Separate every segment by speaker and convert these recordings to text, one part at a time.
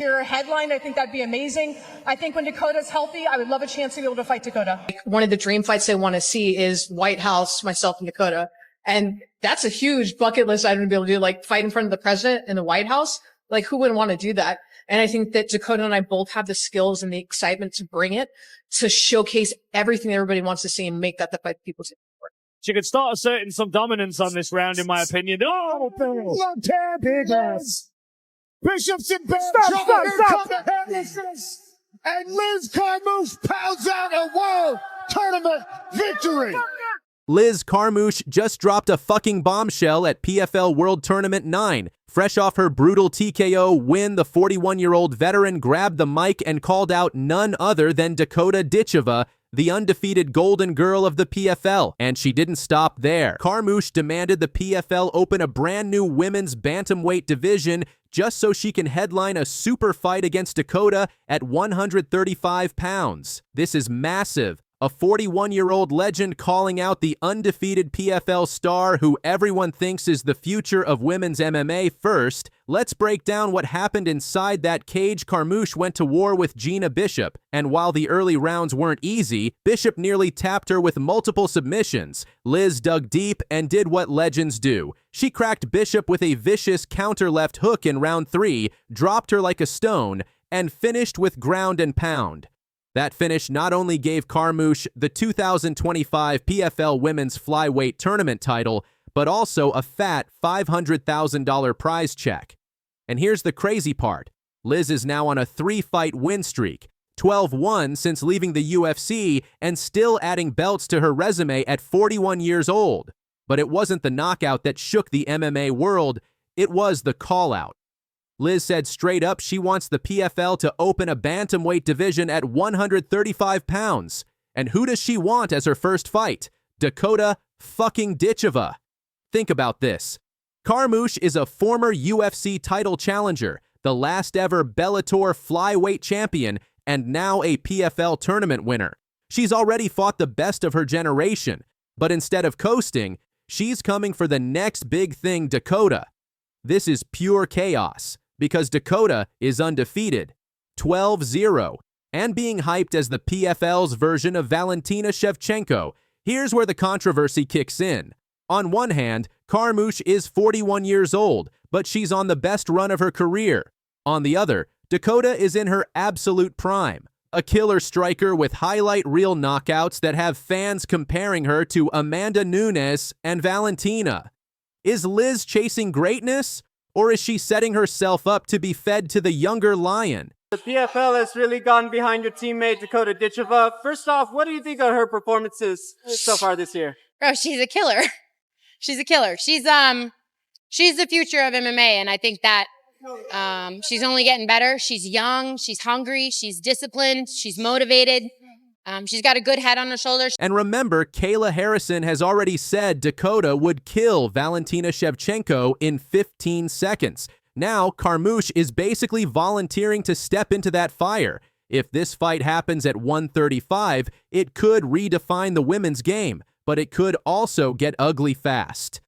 Speaker 1: your headline. I think that'd be amazing. I think when Dakota's healthy, I would love a chance to be able to fight Dakota.
Speaker 2: One of the dream fights I want to see is White House, myself and Dakota. And that's a huge bucket list item to be able to do, like fight in front of the president in the White House. Like who wouldn't want to do that? And I think that Dakota and I both have the skills and the excitement to bring it, to showcase everything everybody wants to see and make that the fight people see.
Speaker 3: She could start asserting some dominance on this round, in my opinion. Oh,
Speaker 4: Bishop's in bad trouble. Here comes Harrison. And Liz Carmouche pounds out a World Tournament victory.
Speaker 5: Liz Carmouche just dropped a fucking bombshell at PFL World Tournament 9. Fresh off her brutal TKO win, the 41-year-old veteran grabbed the mic and called out none other than Dakota Ditcheva, the undefeated golden girl of the PFL. And she didn't stop there. Carmouche demanded the PFL open a brand new women's bantamweight division just so she can headline a super fight against Dakota at 135 pounds. This is massive. A 41-year-old legend calling out the undefeated PFL star who everyone thinks is the future of women's MMA. First, let's break down what happened inside that cage. Carmouche went to war with Jena Bishop, and while the early rounds weren't easy, Bishop nearly tapped her with multiple submissions. Liz dug deep and did what legends do. She cracked Bishop with a vicious counter left hook in round 3, dropped her like a stone, and finished with ground and pound. That finish not only gave Carmouche the 2025 PFL Women's Flyweight Tournament title, but also a fat $500,000 prize check. And here's the crazy part. Liz is now on a 3-fight win streak, 12-1 since leaving the UFC, and still adding belts to her resume at 41 years old. But it wasn't the knockout that shook the MMA world, it was the call-out. Liz said straight up she wants the PFL to open a bantamweight division at 135 pounds. And who does she want as her first fight? Dakota fucking Ditcheva. Think about this. Carmouche is a former UFC title challenger, the last ever Bellator flyweight champion, and now a PFL tournament winner. She's already fought the best of her generation, but instead of coasting, she's coming for the next big thing, Dakota. This is pure chaos, because Dakota is undefeated, 12-0, and being hyped as the PFL's version of Valentina Shevchenko. Here's where the controversy kicks in. On one hand, Carmouche is 41 years old, but she's on the best run of her career. On the other, Dakota is in her absolute prime, a killer striker with highlight reel knockouts that have fans comparing her to Amanda Nunes and Valentina. Is Liz chasing greatness? Or is she setting herself up to be fed to the younger lion?
Speaker 6: The PFL has really gone behind your teammate, Dakota Ditcheva. First off, what do you think of her performances so far this year?
Speaker 7: Bro, she's a killer. She's a killer. She's the future of MMA, and I think that she's only getting better. She's young, she's hungry, she's disciplined, she's motivated. She's got a good head on her shoulders.
Speaker 5: And remember, Kayla Harrison has already said Dakota would kill Valentina Shevchenko in 15 seconds. Now, Carmouche is basically volunteering to step into that fire. If this fight happens at 135, it could redefine the women's game, but it could also get ugly fast.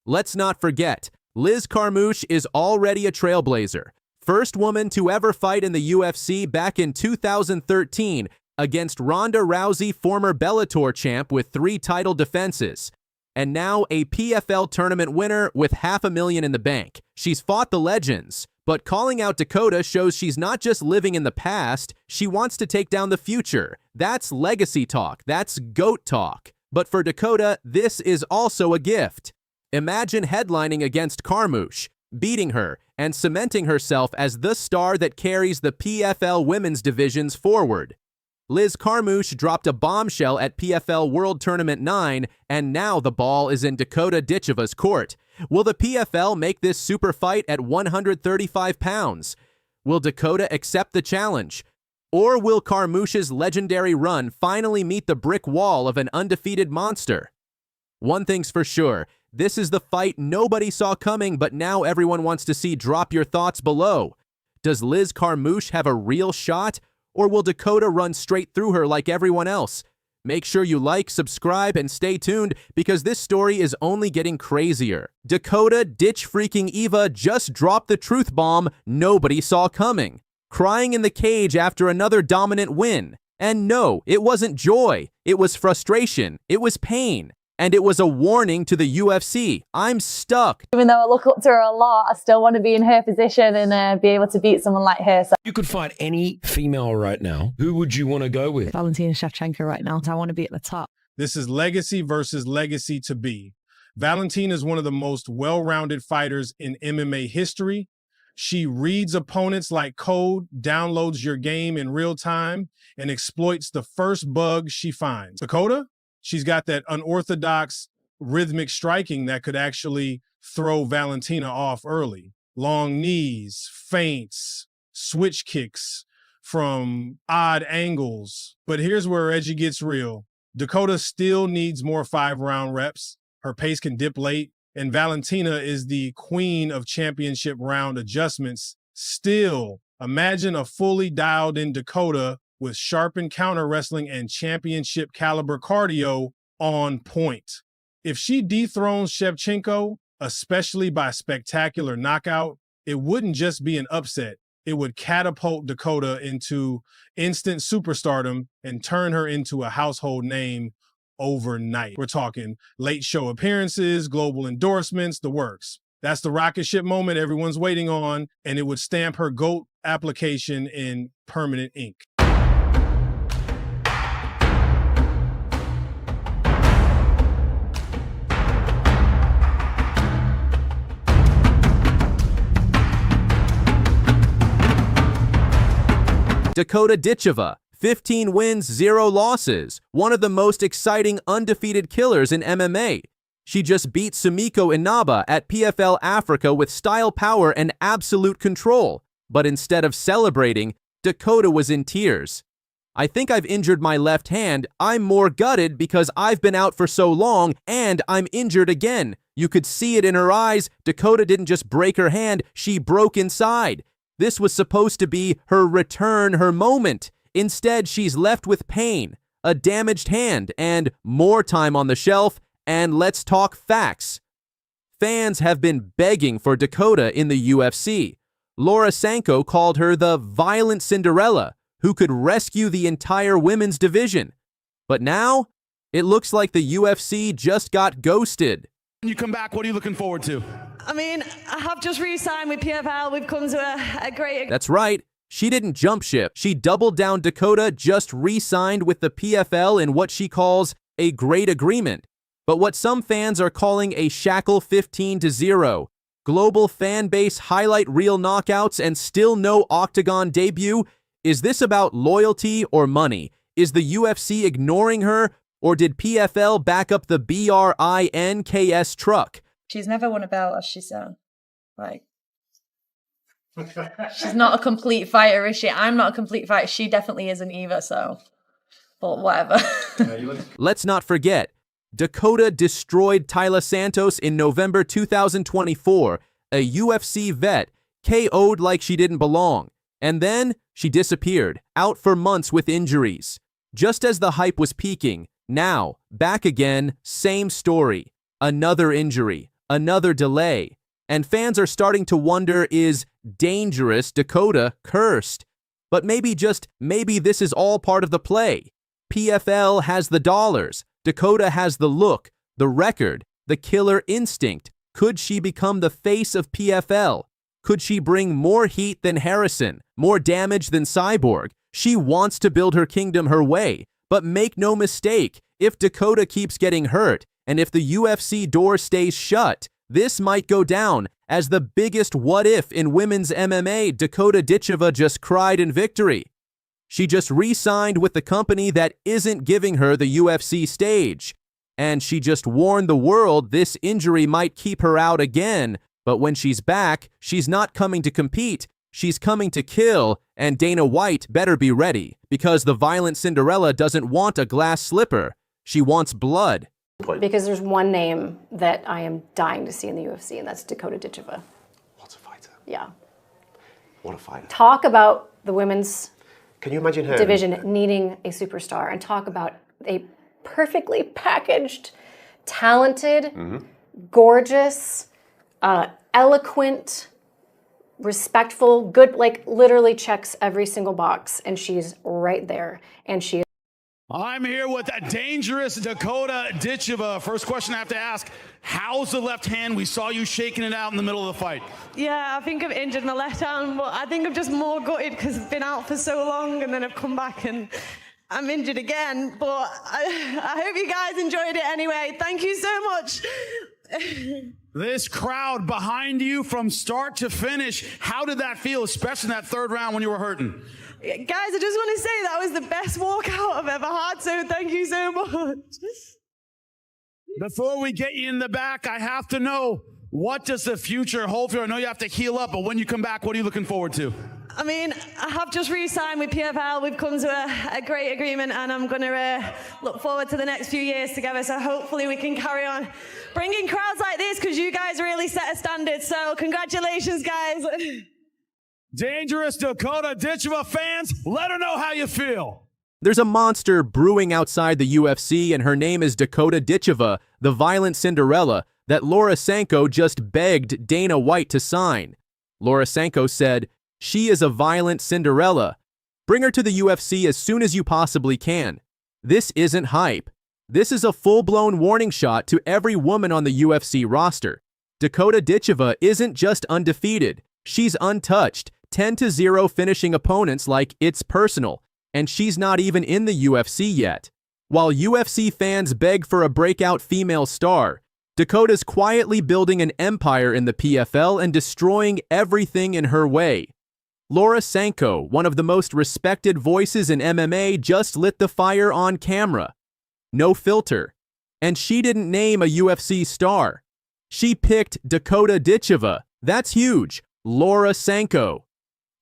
Speaker 5: Let's not forget, Liz Carmouche is already a trailblazer. First woman to ever fight in the UFC back in 2013, against Ronda Rousey, former Bellator champ with 3 title defenses. And now a PFL tournament winner with $500,000 in the bank. She's fought the legends, but calling out Dakota shows she's not just living in the past, she wants to take down the future. That's legacy talk, that's GOAT talk. But for Dakota, this is also a gift. Imagine headlining against Carmouche, beating her, and cementing herself as the star that carries the PFL women's divisions forward. Liz Carmouche dropped a bombshell at PFL World Tournament 9, and now the ball is in Dakota Ditcheva's court. Will the PFL make this super fight at 135 pounds? Will Dakota accept the challenge? Or will Carmouche's legendary run finally meet the brick wall of an undefeated monster? One thing's for sure, this is the fight nobody saw coming, but now everyone wants to see. Drop your thoughts below. Does Liz Carmouche have a real shot? Or will Dakota run straight through her like everyone else? Make sure you like, subscribe, and stay tuned because this story is only getting crazier. Dakota Ditch freaking Eva just dropped the truth bomb nobody saw coming. crying in the cage after another dominant win. And no, it wasn't joy. It was frustration. It was pain. And it was a warning to the UFC. I'm stuck.
Speaker 8: Even though I look up to her a lot, I still want to be in her position and be able to beat someone like her. So.
Speaker 9: You could fight any female right now. Who would you want to go with?
Speaker 10: Valentina Shevchenko right now. I want to be at the top.
Speaker 4: This is legacy versus legacy to be. Valentina is one of the most well-rounded fighters in MMA history. She reads opponents like code, downloads your game in real time, and exploits the first bug she finds. Dakota? She's got that unorthodox rhythmic striking that could actually throw Valentina off early. Long knees, feints, switch kicks from odd angles. But here's where Reggie gets real. Dakota still needs more 5-round reps. Her pace can dip late, and Valentina is the queen of championship round adjustments. Still, imagine a fully dialed in Dakota with sharpened counter wrestling and championship caliber cardio on point. If she dethrones Shevchenko, especially by spectacular knockout, it wouldn't just be an upset. It would catapult Dakota into instant superstardom and turn her into a household name overnight. We're talking late show appearances, global endorsements, the works. That's the rocket ship moment everyone's waiting on, and it would stamp her GOAT application in permanent ink.
Speaker 5: Dakota Ditcheva, 15 wins, 0 losses, one of the most exciting undefeated killers in MMA. She just beat Sumiko Inaba at PFL Africa with style, power, and absolute control. But instead of celebrating, Dakota was in tears. I think I've injured my left hand. I'm more gutted because I've been out for so long and I'm injured again. You could see it in her eyes. Dakota didn't just break her hand, she broke inside. This was supposed to be her return, her moment. Instead, she's left with pain, a damaged hand, and more time on the shelf. And let's talk facts. Fans have been begging for Dakota in the UFC. Laura Sanko called her the violent Cinderella who could rescue the entire women's division. But now, it looks like the UFC just got ghosted.
Speaker 9: When you come back, what are you looking forward to?
Speaker 10: I mean, I have just re-signed with PFL. We've come to a great...
Speaker 5: That's right. She didn't jump ship. She doubled down. Dakota just re-signed with the PFL in what she calls a great agreement. But what some fans are calling a shackle 15-0. Global fan base highlight reel knockouts and still no octagon debut. Is this about loyalty or money? Is the UFC ignoring her? Or did PFL back up the BRINKS truck?
Speaker 8: She's never won a belt, as she said. Like, she's not a complete fighter, is she? I'm not a complete fighter. She definitely isn't either, so... But whatever.
Speaker 5: Let's not forget, Dakota destroyed Taila Santos in November 2024, a UFC vet, KO'd like she didn't belong. And then she disappeared, out for months with injuries. Just as the hype was peaking, now, back again, same story. Another injury, another delay. And fans are starting to wonder, is dangerous Dakota cursed? But maybe this is all part of the play. PFL has the dollars. Dakota has the look, the record, the killer instinct. Could she become the face of PFL? Could she bring more heat than Harrison, more damage than Cyborg? She wants to build her kingdom her way. But make no mistake, if Dakota keeps getting hurt, and if the UFC door stays shut, this might go down as the biggest what-if in women's MMA. Dakota Ditcheva just cried in victory. She just re-signed with the company that isn't giving her the UFC stage. And she just warned the world this injury might keep her out again. But when she's back, she's not coming to compete. She's coming to kill, and Dana White better be ready, because the violent Cinderella doesn't want a glass slipper. She wants blood.
Speaker 11: Because there's one name that I am dying to see in the UFC, and that's Dakota Ditcheva.
Speaker 12: What a fighter.
Speaker 11: Yeah.
Speaker 12: What a fighter.
Speaker 11: Talk about the women's
Speaker 12: Can you imagine her
Speaker 11: division needing a superstar, and talk about a perfectly packaged, talented, gorgeous, eloquent, respectful, good, like literally checks every single box, and she's right there. And she
Speaker 13: I'm here with a dangerous Dakota Ditcheva. First question I have to ask, how's the left hand? We saw you shaking it out in the middle of the fight.
Speaker 10: Yeah, I think I've injured my left arm, but I think I'm just more gutted because I've been out for so long and then I've come back and I'm injured again. But I hope you guys enjoyed it anyway. Thank you so much.
Speaker 13: This crowd behind you from start to finish, how did that feel, especially in that third round when you were hurting?
Speaker 10: Guys, I just want to say that was the best walkout I've ever had, so thank you so much.
Speaker 13: Before we get you in the back, I have to know, what does the future hold for you? I know you have to heal up, but when you come back, what are you looking forward to?
Speaker 10: I mean, I have just re-signed with PFL. We've come to a great agreement, and I'm going to look forward to the next few years together, so hopefully we can carry on bringing crowds like this, because you guys really set a standard, so congratulations, guys.
Speaker 13: Dangerous Dakota Ditcheva fans, let her know how you feel.
Speaker 5: There's a monster brewing outside the UFC, and her name is Dakota Ditcheva, the violent Cinderella that Laura Sanko just begged Dana White to sign. Laura Sanko said, "She is a violent Cinderella. Bring her to the UFC as soon as you possibly can." This isn't hype. This is a full-blown warning shot to every woman on the UFC roster. Dakota Ditcheva isn't just undefeated. She's untouched, 10-0 finishing opponents like it's personal, and she's not even in the UFC yet. While UFC fans beg for a breakout female star, Dakota's quietly building an empire in the PFL and destroying everything in her way. Laura Sanko, one of the most respected voices in MMA, just lit the fire on camera. No filter. And she didn't name a UFC star. She picked Dakota Ditcheva. That's huge. Laura Sanko.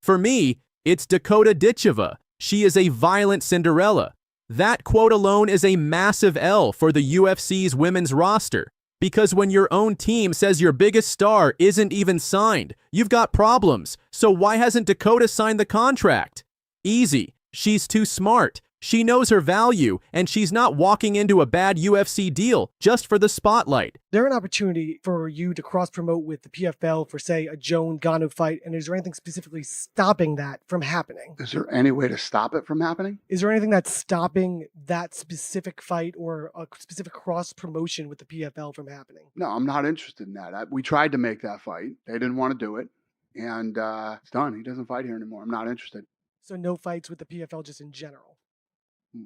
Speaker 5: For me, it's Dakota Ditcheva. She is a violent Cinderella. That quote alone is a massive L for the UFC's women's roster. Because when your own team says your biggest star isn't even signed, you've got problems. So why hasn't Dakota signed the contract? Easy. She's too smart. She knows her value, and she's not walking into a bad UFC deal just for the spotlight.
Speaker 14: Is there an opportunity for you to cross-promote with the PFL for, say, a Joan Ganu fight, and is there anything specifically stopping that from happening?
Speaker 15: Is there any way to stop it from happening?
Speaker 14: Is there anything that's stopping that specific fight or a specific cross-promotion with the PFL from happening?
Speaker 15: No, I'm not interested in that. We tried to make that fight. They didn't want to do it, and it's done. He doesn't fight here anymore. I'm not interested.
Speaker 14: So no fights with the PFL just in general?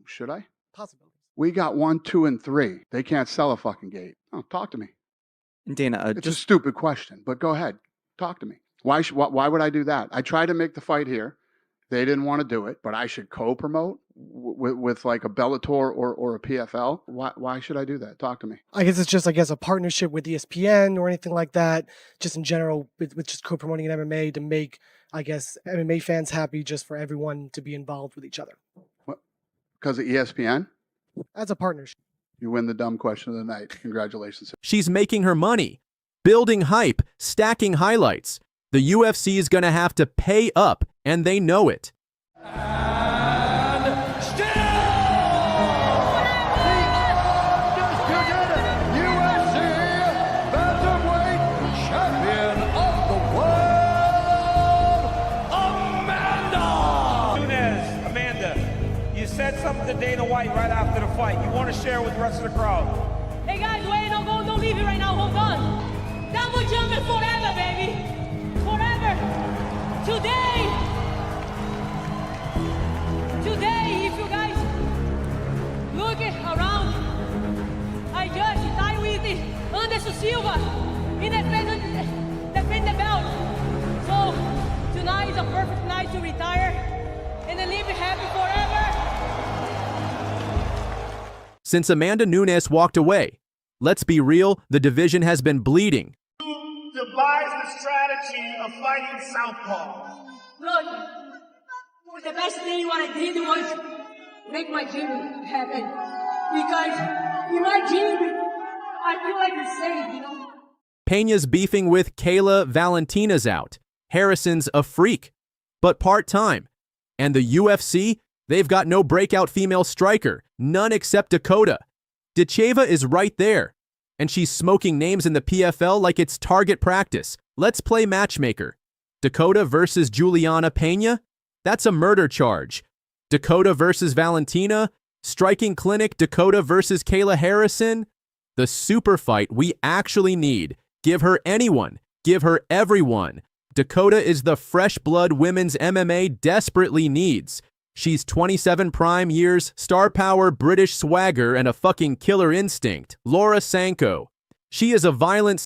Speaker 15: Should I?
Speaker 14: Possibly.
Speaker 15: We got 1, 2, and 3. They can't sell a fucking gate. Oh, talk to me.
Speaker 16: Dana,
Speaker 15: it's a stupid question, but go ahead. Talk to me. Why would I do that? I tried to make the fight here. They didn't want to do it, but I should co-promote with like a Bellator or a PFL. Why should I do that? Talk to me.
Speaker 14: I guess it's just, a partnership with ESPN or anything like that, just in general, with just co-promoting an MMA to make, MMA fans happy, just for everyone to be involved with each other.
Speaker 15: What? Because of ESPN?
Speaker 14: As a partnership.
Speaker 15: You win the dumb question of the night. Congratulations.
Speaker 5: She's making her money, building hype, stacking highlights. The UFC is going to have to pay up, and they know it.
Speaker 17: Something to Dana White right after the fight. You want to share with the rest of the crowd?
Speaker 18: Hey guys, wait, don't leave it right now. Hold on. Double jumping forever, baby. Forever. Today, if you guys look around, I just tied with Anderson Silva in defend the belt. So tonight is a perfect night to retire and then live happy forever.
Speaker 5: Since Amanda Nunes walked away, let's be real, the division has been bleeding.
Speaker 17: Who devised the strategy of fighting southpaw?
Speaker 18: Look, the best thing what I did was make my gym happen. Because in my gym, I feel like it's safe, you know?
Speaker 5: Peña's beefing with Kayla, Valentina's out. Harrison's a freak, but part-time. And the UFC? They've got no breakout female striker, none except Dakota. Ditcheva is right there, and she's smoking names in the PFL like it's target practice. Let's play matchmaker. Dakota versus Juliana Pena? That's a murder charge. Dakota versus Valentina? Striking clinic Dakota versus Kayla Harrison? The super fight we actually need. Give her anyone. Give her everyone. Dakota is the fresh blood women's MMA desperately needs. She's 27 prime years, star power, British swagger, and a fucking killer instinct. Laura Sanko. She is a violent